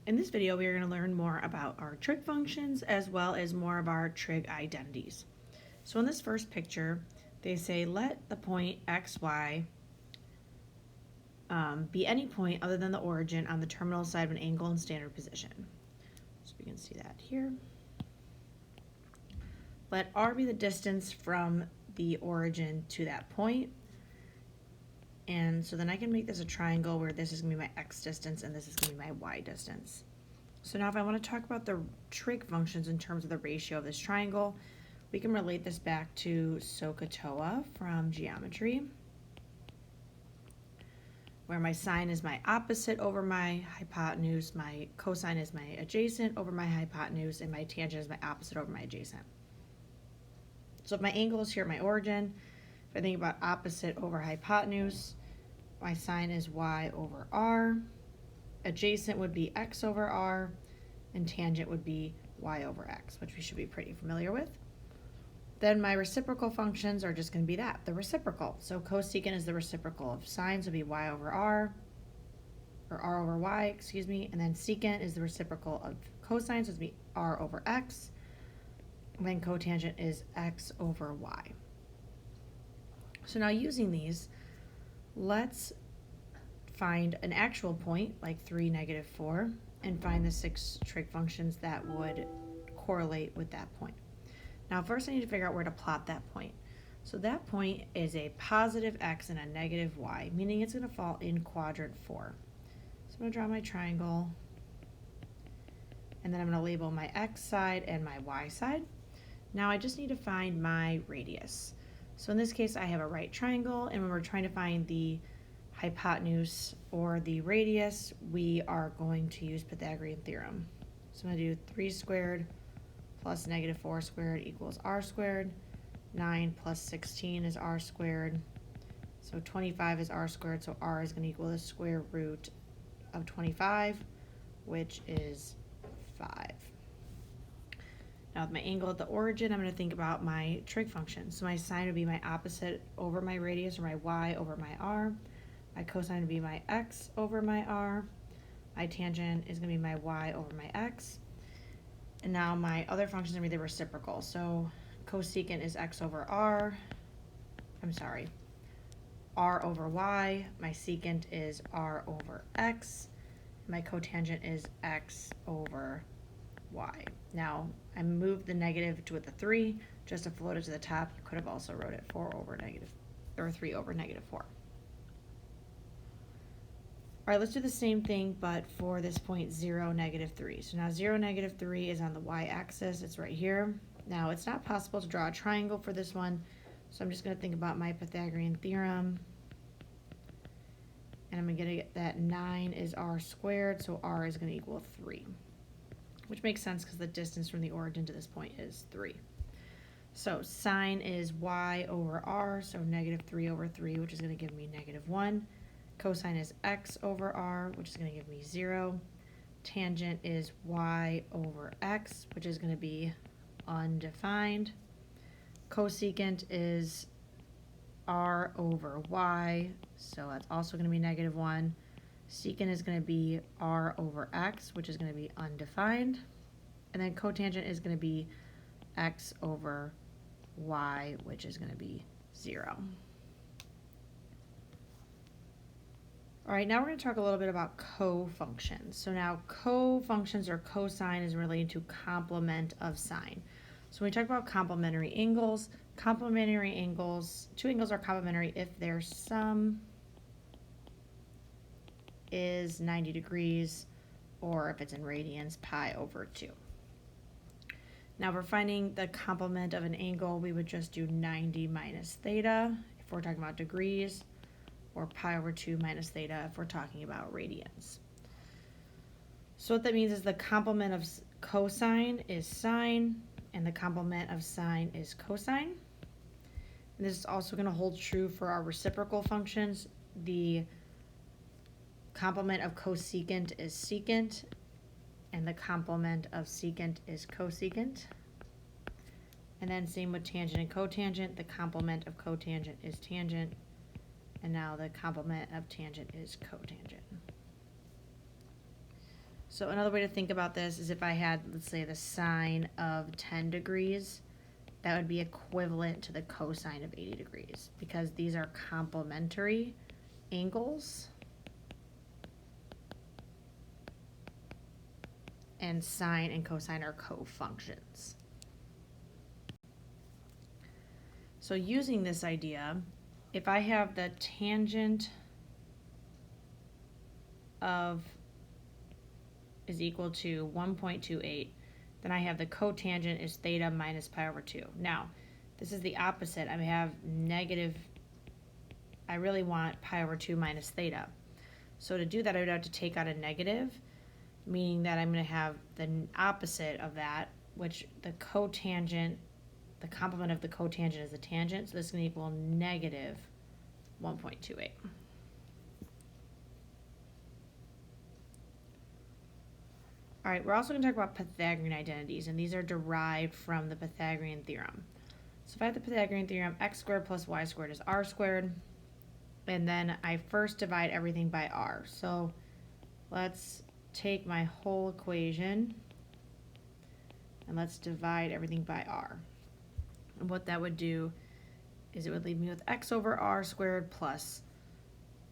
In this video, we are going to learn more about our trig functions as well as more of our trig identities. So in this first picture, they say let the point xy be any point other than the origin on the terminal side of an angle in standard position. So we can see that here. Let r be the distance from the origin to that point. And so then I can make this a triangle where this is going to be my x distance and this is going to be my y distance. So now if I want to talk about the trig functions in terms of the ratio of this triangle, we can relate this back to SOHCAHTOA from geometry, where my sine is my opposite over my hypotenuse, my cosine is my adjacent over my hypotenuse, and my tangent is my opposite over my adjacent. So if my angle is here at my origin, if I think about opposite over hypotenuse, my sine is y over r, adjacent would be x over r, and tangent would be y over x, which we should be pretty familiar with. Then my reciprocal functions are just going to be that, the reciprocal. So cosecant is the reciprocal of sine, so it'll be y over r, or r over y, excuse me, and then secant is the reciprocal of cosine, so it'll be r over x, and then cotangent is x over y. So now using these, let's find an actual point, like 3, -4, and find the 6 trig functions that would correlate with that point. Now first I need to figure out where to plot that point. So that point is a positive x and a negative y, meaning it's going to fall in quadrant 4. So I'm going to draw my triangle, and then I'm going to label my x side and my y side. Now I just need to find my radius. So in this case I have a right triangle, and when we're trying to find the hypotenuse or the radius, we are going to use Pythagorean theorem. So I'm going to do 3 squared plus -4 squared equals r squared. 9 plus 16 is r squared. So 25 is r squared, so r is going to equal the square root of 25, which is 5. Now with my angle at the origin, I'm going to think about my trig function. So my sine would be my opposite over my radius, or my y over my r. My cosine would be my x over my r. My tangent is going to be my y over my x. And now my other functions are going to be the reciprocal. So cosecant is x over r. R over y. My secant is r over x. My cotangent is x over y. Now I moved the negative with the 3 just to float it to the top. You could have also wrote it 4 over negative, or 3 over -4. All right, let's do the same thing, but for this point 0, -3. So now 0, -3 is on the y-axis. It's right here. Now it's not possible to draw a triangle for this one, so I'm just going to think about my Pythagorean theorem. And I'm going to get that 9 is r squared, so r is going to equal 3. Which makes sense because the distance from the origin to this point is 3. So sine is y over r, so -3 over 3, which is going to give me -1. Cosine is x over r, which is going to give me 0. Tangent is y over x, which is going to be undefined. Cosecant is r over y, so that's also going to be -1. Secant is going to be r over x, which is going to be undefined. And then cotangent is going to be x over y, which is going to be 0. All right, now we're going to talk a little bit about co-functions. So now co-functions, or cosine, is related to complement of sine. So when we talk about complementary angles, two angles are complementary if their sum is 90 degrees, or if it's in radians, pi over 2. Now if we're finding the complement of an angle, we would just do 90 minus theta if we're talking about degrees, or pi over 2 minus theta if we're talking about radians. So what that means is the complement of cosine is sine, and the complement of sine is cosine. And this is also going to hold true for our reciprocal functions. The complement of cosecant is secant, and the complement of secant is cosecant. And then same with tangent and cotangent. The complement of cotangent is tangent, and now the complement of tangent is cotangent. So another way to think about this is if I had, let's say, the sine of 10 degrees, that would be equivalent to the cosine of 80 degrees because these are complementary angles. And sine and cosine are co-functions. So using this idea, if I have the tangent of is equal to 1.28, then I have the cotangent is theta minus pi over 2. Now, this is the opposite. I have negative, I really want pi over 2 minus theta. So to do that, I would have to take out a negative, meaning that I'm going to have the opposite of that, which the cotangent, the complement of the cotangent is the tangent, so this is going to equal negative 1.28. All right, we're also going to talk about Pythagorean identities, and these are derived from the Pythagorean theorem. So if I have the Pythagorean theorem, x squared plus y squared is r squared, and then I first divide everything by r. So let's take my whole equation, and let's divide everything by r. And what that would do is it would leave me with x over r squared plus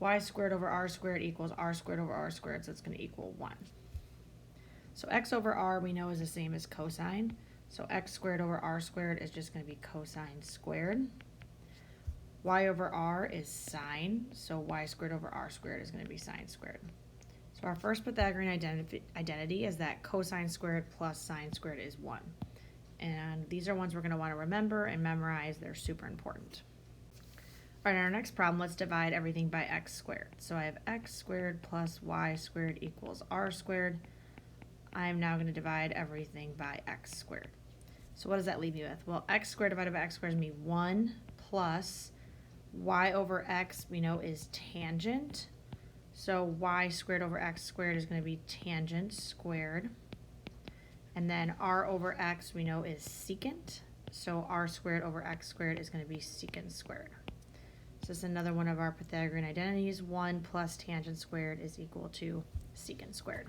y squared over r squared equals r squared over r squared, so it's going to equal 1. So x over r we know is the same as cosine. So x squared over r squared is just going to be cosine squared. Y over r is sine, so y squared over r squared is going to be sine squared. So our first Pythagorean identity is that cosine squared plus sine squared is 1. And these are ones we're going to want to remember and memorize. They're super important. All right, in our next problem, let's divide everything by x squared. So I have x squared plus y squared equals r squared. I'm now going to divide everything by x squared. So what does that leave me with? Well, x squared divided by x squared is going to be 1 plus y over x we know is tangent. So y squared over x squared is going to be tangent squared. And then r over x we know is secant. So r squared over x squared is going to be secant squared. So this is another one of our Pythagorean identities. 1 plus tangent squared is equal to secant squared.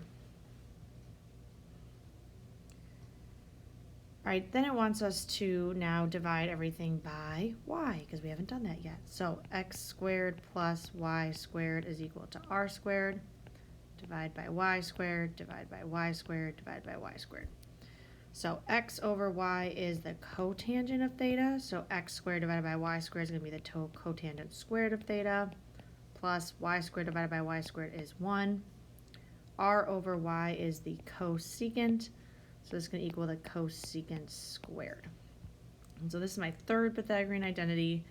All right, then it wants us to now divide everything by y, because we haven't done that yet. So x squared plus y squared is equal to r squared. Divide by y squared, divide by y squared, divide by y squared. So x over y is the cotangent of theta, so x squared divided by y squared is going to be the cotangent squared of theta, plus y squared divided by y squared is 1. R over y is the cosecant, so this is going to equal the cosecant squared. And so this is my third Pythagorean identity,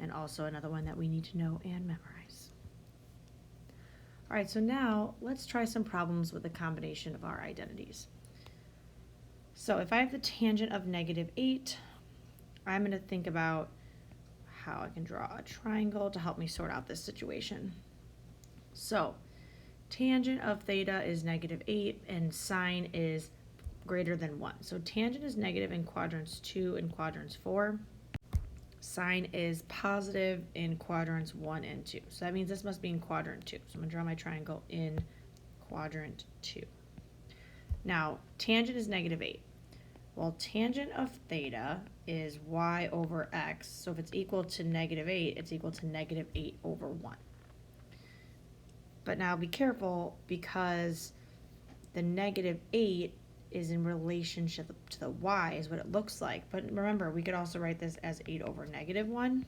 and also another one that we need to know and memorize. All right, so now let's try some problems with a combination of our identities. So if I have the tangent of -8, I'm going to think about how I can draw a triangle to help me sort out this situation. So tangent of theta is -8 and sine is greater than 1. So tangent is negative in quadrants 2 and quadrants 4. Sine is positive in quadrants 1 and 2. So that means this must be in quadrant 2. So I'm going to draw my triangle in quadrant 2. Now, tangent is -8. Well, tangent of theta is y over x. So if it's equal to -8, it's equal to -8 over 1. But now be careful because the -8 is in relationship to the y is what it looks like. But remember, we could also write this as 8 over -1.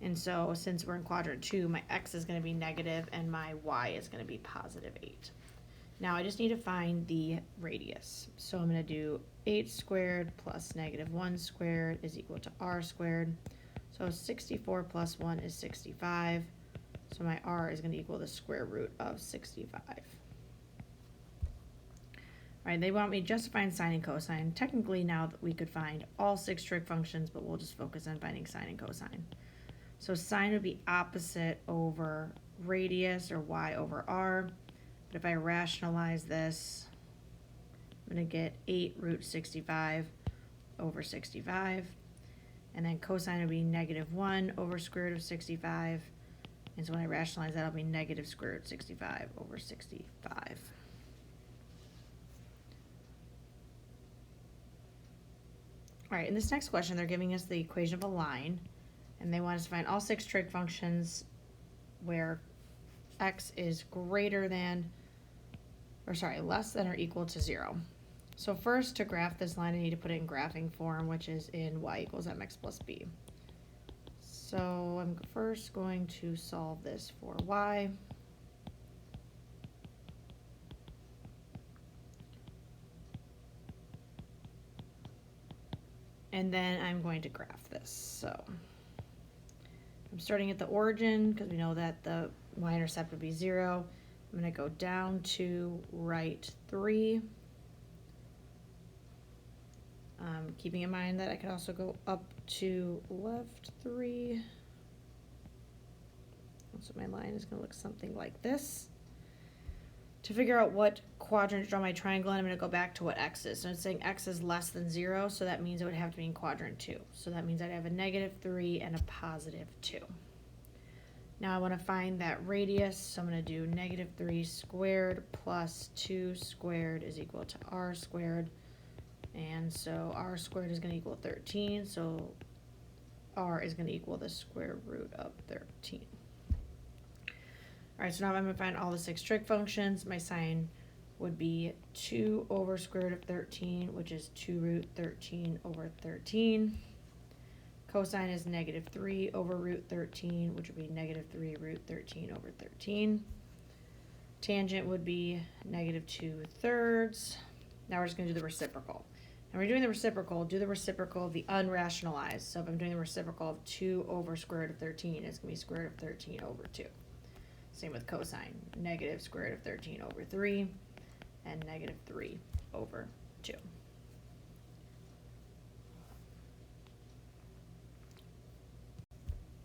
And so since we're in quadrant 2, my x is going to be negative and my y is going to be +8. Now I just need to find the radius. So I'm going to do 8 squared plus -1 squared is equal to r squared. So 64 plus 1 is 65. So my r is going to equal the square root of 65. All right, they want me just to find sine and cosine. Technically now that we could find all 6 trig functions, but we'll just focus on finding sine and cosine. So sine would be opposite over radius, or y over r. But if I rationalize this, I'm going to get 8 root 65 over 65. And then cosine would be -1 over square root of 65. And so when I rationalize that, it'll be negative square root 65 over 65. All right, in this next question, they're giving us the equation of a line, and they want us to find all 6 trig functions where x is greater than, or sorry, less than or equal to 0. So first, to graph this line, I need to put it in graphing form, which is in y equals mx plus b. So I'm first going to solve this for y. And then I'm going to graph this. So I'm starting at the origin because we know that the y-intercept would be 0. I'm going to go down to right 3. Keeping in mind that I could also go up to left 3. So my line is going to look something like this. To figure out what quadrant to draw my triangle in, I'm going to go back to what x is. So it's saying x is less than 0, so that means it would have to be in quadrant 2. So that means I'd have a negative 3 and a positive 2. Now I want to find that radius, so I'm going to do negative 3 squared plus 2 squared is equal to r squared. And so r squared is going to equal 13, so r is going to equal the square root of 13. All right, so now I'm going to find all the 6 trig functions. My sign would be 2 over square root of 13, which is 2 root 13 over 13. Cosine is negative 3 over root 13, which would be negative 3 root 13 over 13. Tangent would be negative 2/3. Now we're just going to do the reciprocal. And we're doing the reciprocal, do the reciprocal of the unrationalized. So if I'm doing the reciprocal of 2 over square root of 13, it's going to be square root of 13 over 2. Same with cosine, negative square root of 13 over 3, and negative 3 over 2.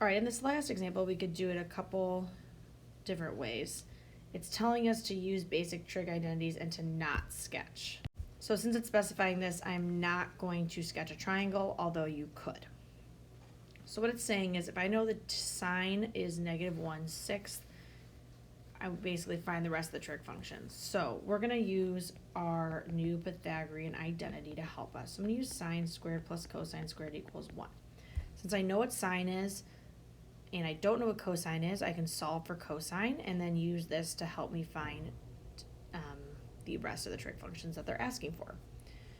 All right, in this last example, we could do it a couple different ways. It's telling us to use basic trig identities and to not sketch. So since it's specifying this, I'm not going to sketch a triangle, although you could. So what it's saying is if I know the sine is negative 1/6, I would basically find the rest of the trig functions. So we're going to use our new Pythagorean identity to help us. So I'm going to use sine squared plus cosine squared equals 1. Since I know what sine is and I don't know what cosine is, I can solve for cosine and then use this to help me find the rest of the trig functions that they're asking for.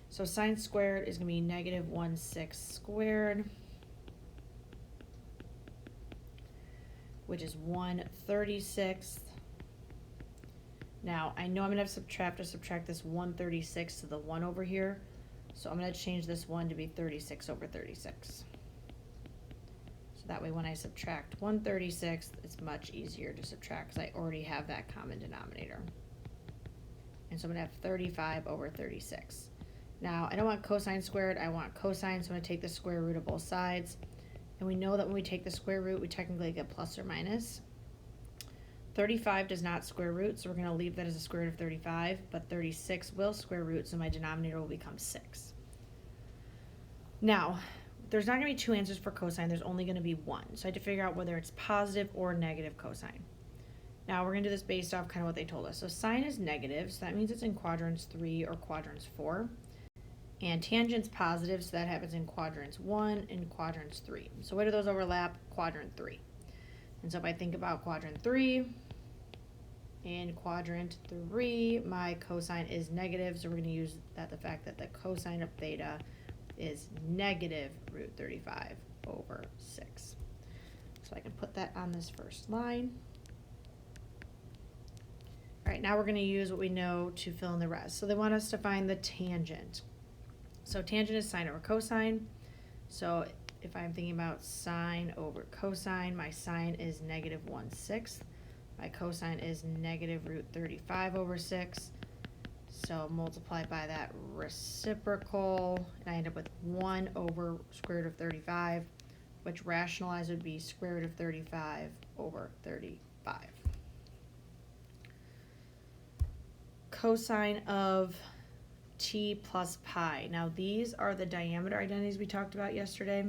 So sine squared is going to be negative 1/6 squared, which is 1/36. Now, I know I'm going to have to subtract this 1/36 to the 1 over here. So I'm going to change this 1 to be 36 over 36. So that way when I subtract 1/36, it's much easier to subtract because I already have that common denominator. And so I'm going to have 35 over 36. Now, I don't want cosine squared, I want cosine, so I'm going to take the square root of both sides. And we know that when we take the square root, we technically get plus or minus. 35 does not square root, so we're going to leave that as a square root of 35, but 36 will square root, so my denominator will become 6. Now, there's not going to be 2 answers for cosine, there's only going to be 1. So I had to figure out whether it's positive or negative cosine. Now, we're going to do this based off kind of what they told us. So sine is negative, so that means it's in quadrants 3 or quadrants 4. And tangent's positive, so that happens in quadrants 1 and quadrants 3. So where do those overlap? Quadrant 3. And so if I think about quadrant 3, in quadrant 3, my cosine is negative, so we're going to use the fact that the cosine of theta is negative root 35 over 6. So I can put that on this first line. All right, now we're going to use what we know to fill in the rest. So they want us to find the tangent. So tangent is sine over cosine. So if I'm thinking about sine over cosine, my sine is negative 1/6. My cosine is negative root 35 over 6. So multiply by that reciprocal, and I end up with 1 over square root of 35, which rationalized would be square root of 35 over 35. Cosine of t plus pi. Now these are the diameter identities we talked about yesterday.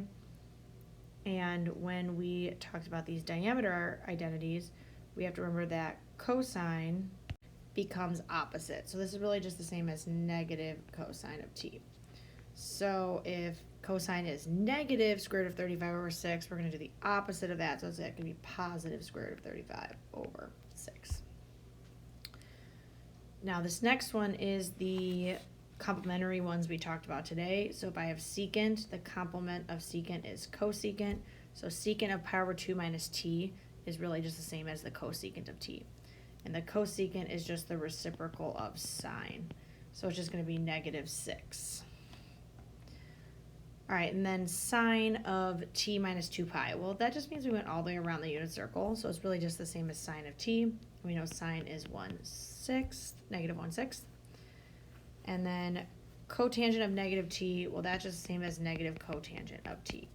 And when we talked about these diameter identities, we have to remember that cosine becomes opposite. So this is really just the same as negative cosine of t. So if cosine is negative square root of 35 over 6, we're going to do the opposite of that. So it's going to be positive square root of 35 over 6. Now this next one is the complementary ones we talked about today. So if I have secant, the complement of secant is cosecant. So secant of pi over 2 minus t is really just the same as the cosecant of t. And the cosecant is just the reciprocal of sine. So it's just going to be negative 6. All right, and then sine of t minus 2 pi. Well, that just means we went all the way around the unit circle. So it's really just the same as sine of t. We know sine is 1/6, negative 1/6. And then cotangent of negative t, well, that's just the same as negative cotangent of t.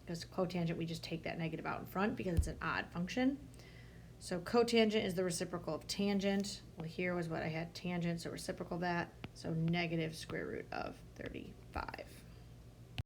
Because cotangent, we just take that negative out in front because it's an odd function. So cotangent is the reciprocal of tangent. Well, here was what I had, tangent, so reciprocal of that. So negative square root of 35.